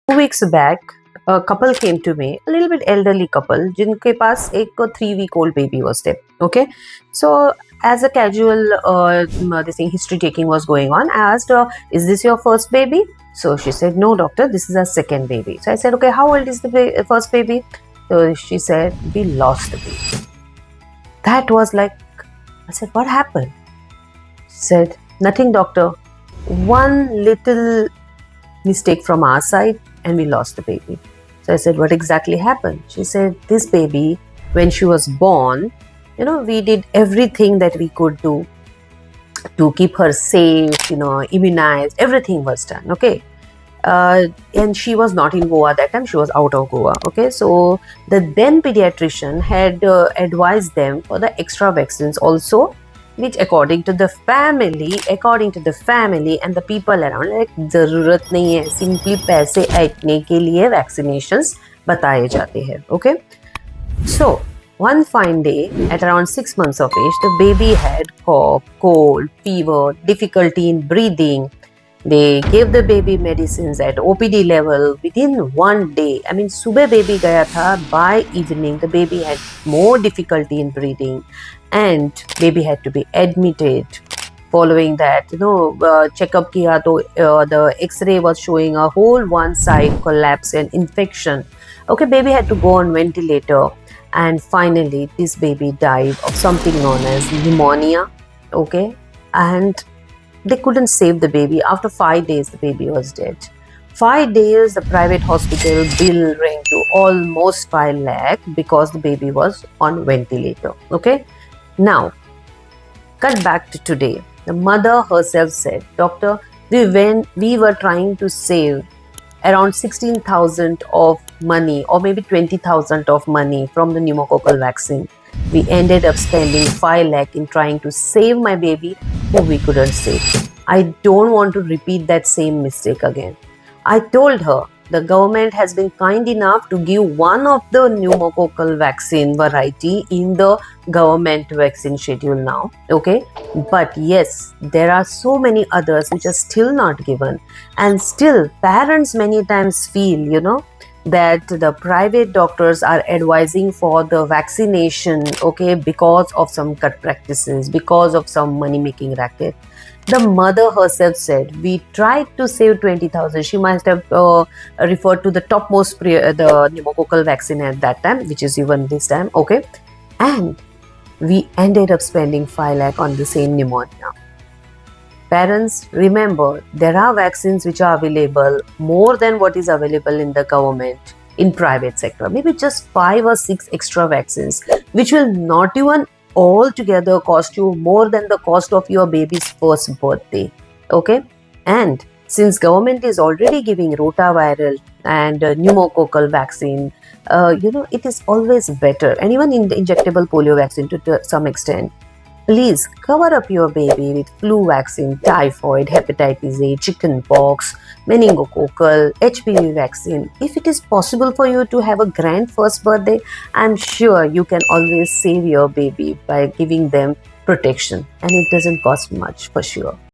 2 weeks back, a couple came to me, a little bit elderly couple, जिनके पास एक 3-week-old baby was there. Okay, so as a casual this thing history taking was going on, I asked her, "Is this your first baby?" So she said, "No, doctor, this is our second baby." So I said, "Okay, how old is the first baby?" So she said, "We lost the baby." That was like, I said, "What happened?" She said, "Nothing, doctor. One little mistake from our side and we lost the baby." So I said, "What exactly happened?" She said, "This baby, when she was born, we did everything that we could do to keep her safe, immunized, everything was done, okay? And she was not in Goa that time, she was out of Goa, okay? So the then pediatrician had advised them for the extra vaccines also, which according to the family and the people around, like जरूरत नहीं है, simply पैसे ऐंठने के लिए vaccinations बताए जाते हैं, okay? So one fine day, at around 6 months of age, the baby had cough, cold, fever, difficulty in breathing. They gave the baby medicines at OPD level within 1 day. I mean, सुबह baby गया था, by evening the baby had more difficulty in breathing and baby had to be admitted. Following that, checkup किया तो the X-ray was showing a whole one side collapse and infection. Okay, baby had to go on ventilator and finally this baby died of something known as pneumonia. Okay, and they couldn't save the baby. After 5 days, the baby was dead. 5 days, the private hospital bill rang to almost 5 lakh because the baby was on ventilator. Okay. Now, cut back to today. The mother herself said, "Doctor, we were trying to save around 16,000 of money or maybe 20,000 of money from the pneumococcal vaccine. We ended up spending 5 lakh in trying to save my baby who we couldn't save. I don't want to repeat that same mistake again." I told her the government has been kind enough to give one of the pneumococcal vaccine variety in the government vaccine schedule now. Okay, but yes, there are so many others which are still not given, and still parents many times feel that the private doctors are advising for the vaccination, okay, because of some cut practices, because of some money making racket. The mother herself said, "We tried to save 20,000. She must have referred to the topmost the pneumococcal vaccine at that time, which is even this time, okay? And we ended up spending 5 lakh on the same pneumonia." Parents, remember, there are vaccines which are available more than what is available in the government, in private sector. Maybe just 5 or 6 extra vaccines, which will not even altogether cost you more than the cost of your baby's first birthday. Okay? And since government is already giving rotaviral and pneumococcal vaccine, it is always better. And even in the injectable polio vaccine to some extent, please cover up your baby with flu vaccine, typhoid, hepatitis A, chickenpox, meningococcal, HPV vaccine. If it is possible for you to have a grand first birthday, I'm sure you can always save your baby by giving them protection, and it doesn't cost much for sure.